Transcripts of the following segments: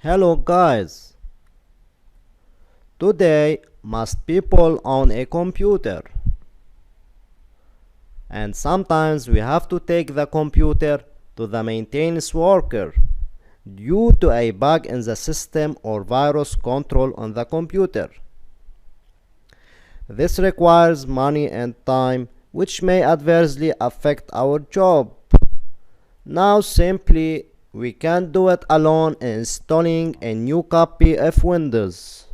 Hello guys! Today most people own a computer, and sometimes we have to take the computer to the maintenance worker due to a bug in the system or virus control on the computer. This requires money and time, which may adversely affect our job. Now simply we can do it alone installing a new copy of Windows.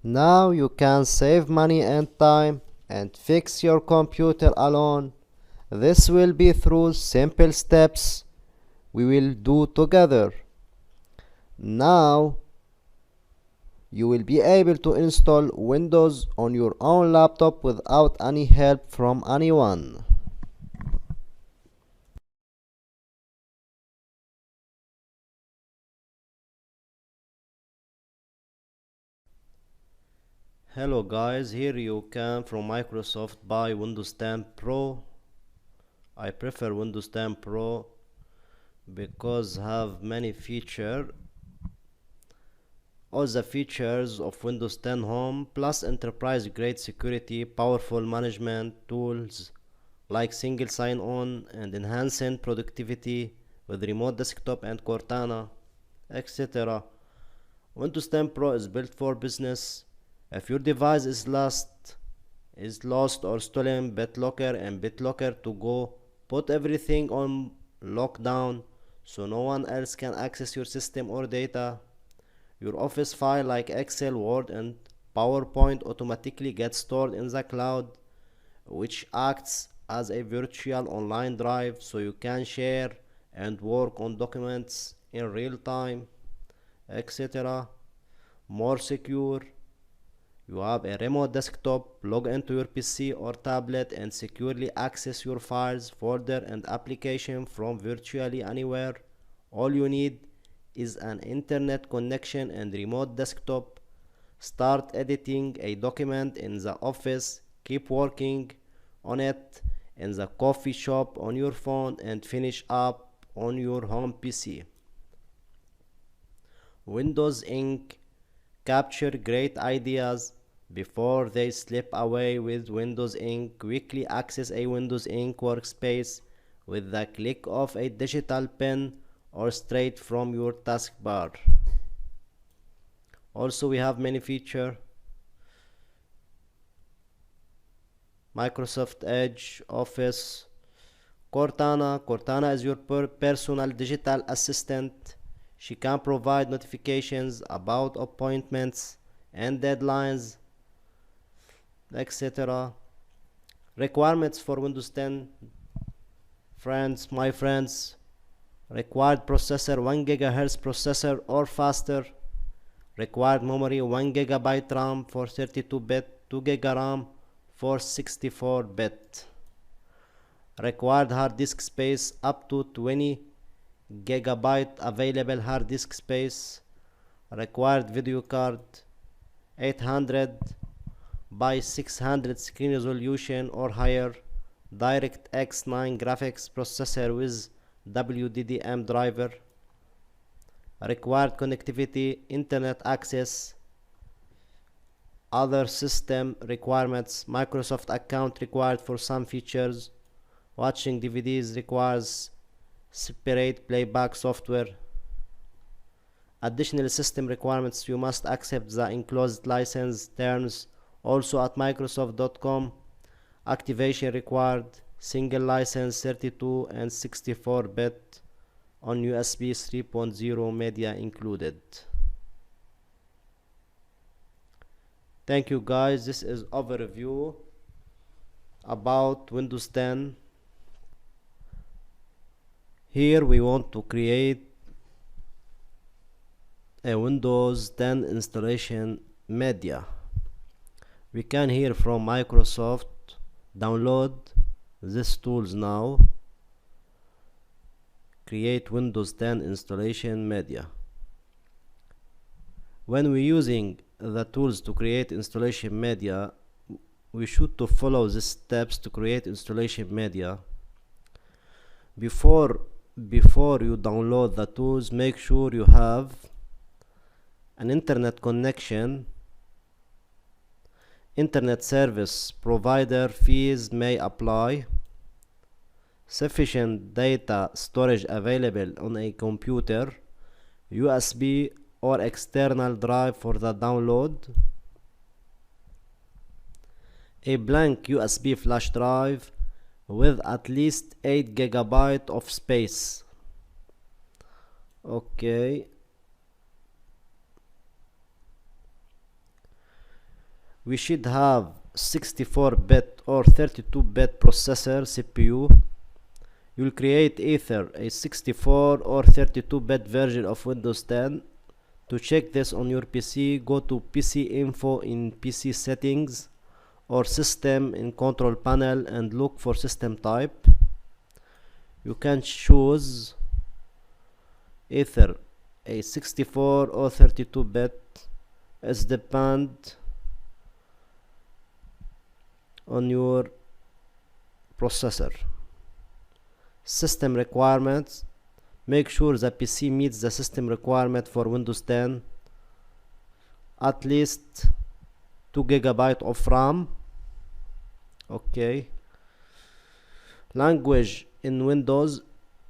Now you can save money and time and fix your computer alone. This will be through simple steps we will do together. Now you will be able to install Windows on your own laptop without any help from anyone. Hello guys, here you can from Microsoft buy Windows 10 Pro. I prefer Windows 10 Pro because have many features. All the features of Windows 10 Home plus enterprise grade security, powerful management tools like single sign-on and enhancing productivity with remote desktop and Cortana, etc. Windows 10 Pro is built for business. If your device is lost or stolen, BitLocker and BitLocker to go put everything on lockdown so no one else can access your system or data. Your office file like Excel, Word and PowerPoint automatically get stored in the cloud, which acts as a virtual online drive so you can share and work on documents in real time, etc. More secure. You have a remote desktop, log into your PC or tablet and securely access your files, folder and application from virtually anywhere. All you need is an internet connection and remote desktop. Start editing a document in the office, keep working on it in the coffee shop on your phone and finish up on your home PC. Windows Inc. capture great ideas before they slip away with Windows Inc. Quickly access a Windows Inc. workspace with the click of a digital pen or straight from your taskbar. Also we have many features. Microsoft Edge, Office, Cortana. Cortana is your personal digital assistant. She can provide notifications about appointments and deadlines, etc. Requirements for Windows 10. My friends, required processor 1 GHz processor or faster. Required memory 1 GB RAM for 32-bit, 2 GB RAM for 64-bit. Required hard disk space up to 20 GB available hard disk space. Required video card 800 by 600 screen resolution or higher. DirectX 9 graphics processor with WDDM driver. Required connectivity, internet access. Other system requirements, Microsoft account required for some features. Watching DVDs requires separate playback software. Additional system requirements, you must accept the enclosed license terms also at Microsoft.com. Activation required, single license 32 and 64-bit on USB 3.0 media included. Thank you guys, this is overview about Windows 10. Here we want to create a Windows 10 installation media. We can hear from Microsoft download these tools now. Create Windows 10 installation media. When we're using the tools to create installation media, we should to follow these steps to create installation media. Before you download the tools, make sure you have an internet connection. Internet service provider fees may apply. Sufficient data storage available on a computer, USB or external drive for the download. A blank USB flash drive with at least 8 GB of space. Okay. We should have 64-bit or 32-bit processor CPU. You'll create either a 64 or 32-bit version of Windows 10. To check this on your PC, go to PC info in PC settings or system in control panel and look for system type. You can choose either a 64 or 32-bit. It depends on your processor. System requirements: make sure the PC meets the system requirement for Windows 10, at least 2 GB of RAM. Okay. Language: in Windows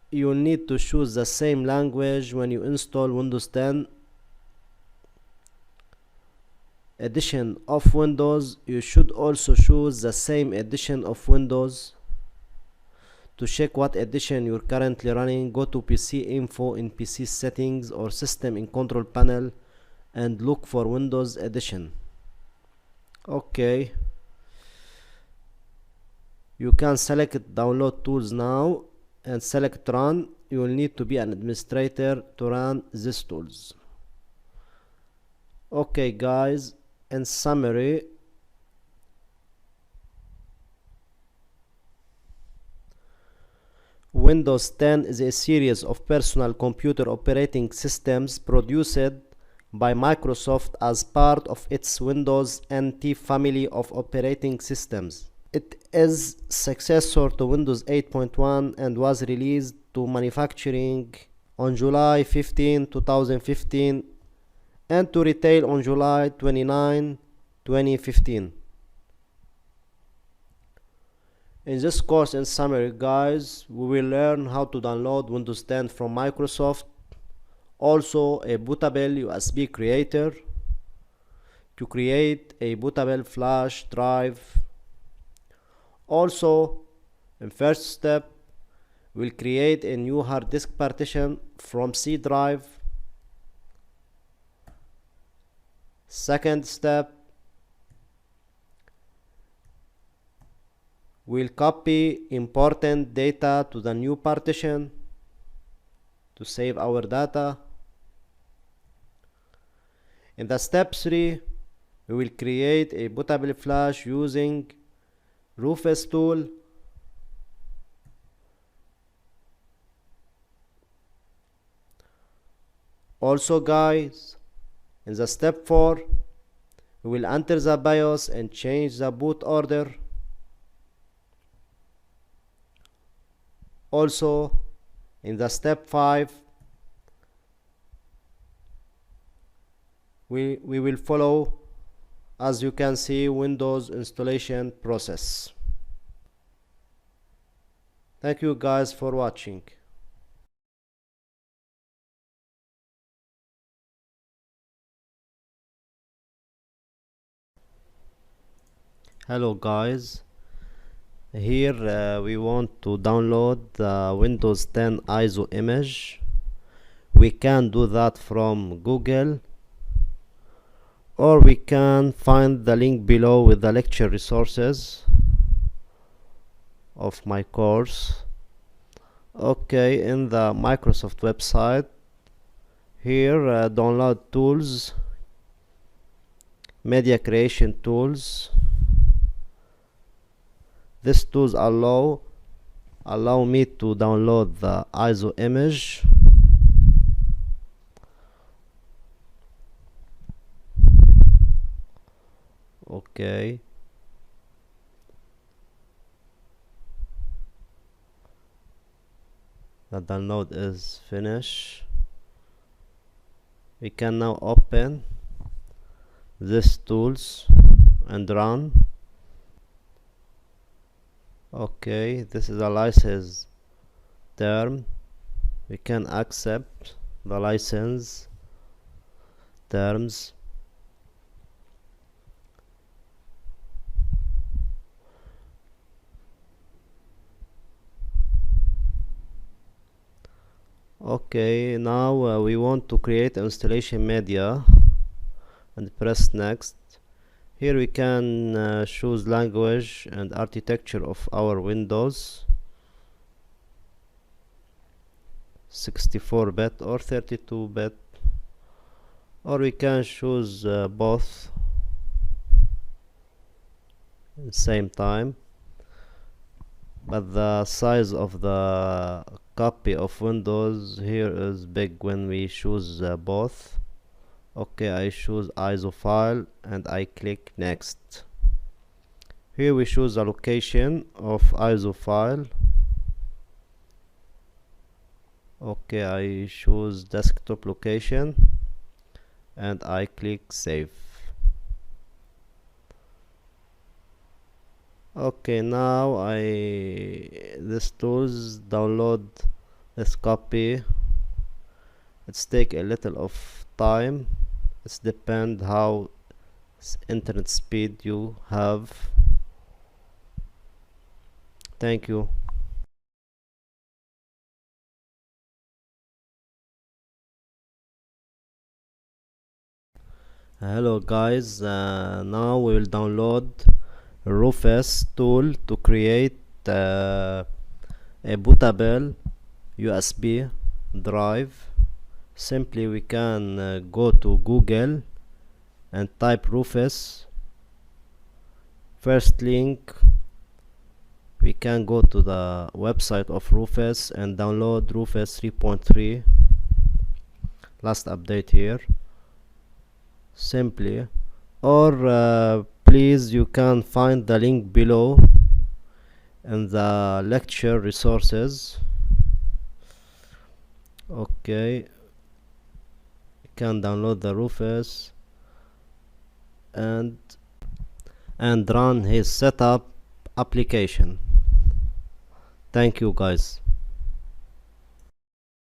you need to choose the same language when you install Windows 10. Edition of Windows: you should also choose the same edition of Windows. To check what edition you're currently running, go to PC info in PC settings or system in control panel and look for Windows edition. Okay. You can select download tools now and select run. You will need to be an administrator to run these tools. Okay guys, in summary, Windows 10 is a series of personal computer operating systems produced by Microsoft as part of its Windows NT family of operating systems. It is successor to Windows 8.1 and was released to manufacturing on July 15, 2015 and to retail on July 29, 2015. In this course, in summary guys, we will learn how to download Windows 10 from Microsoft, also a bootable USB creator, to create a bootable flash drive. Also, in first step, we'll create a new hard disk partition from C drive. Second step, we'll copy important data to the new partition to save our data. In the step 3, we will create a bootable flash using Rufus tool. Also guys, in the step 4, we will enter the BIOS and change the boot order. Also, in the step 5, we will follow, as you can see, Windows installation process. Thank you guys for watching. Hello guys, here we want to download the Windows 10 ISO image. We can do that from Google, or we can find the link below with the lecture resources of my course. Okay, in the Microsoft website, here download tools, media creation tools. These tools allow me to download the ISO image. Okay, The download is finished. We can now open this tools and run. Okay, this is a license term. We can accept the license terms. Okay, now we want to create installation media and press next. Here we can choose language and architecture of our Windows, 64-bit or 32-bit, or we can choose both at the same time, but the size of the copy of Windows here is big when we choose both. Okay, I choose ISO file and I click next. Here we choose the location of ISO file. Okay, I choose desktop location and I click save. Okay, now this tools download this copy. It's take a little of time. It's depend how internet speed you have. Thank you. Hello guys, now we will download Rufus tool to create a bootable USB drive. Simply we can go to Google and type Rufus. First link, we can go to the website of Rufus and download Rufus 3.3, last update here. Simply, or please, you can find the link below in the lecture resources. Okay, you can download the Rufus and run his setup application. Thank you guys.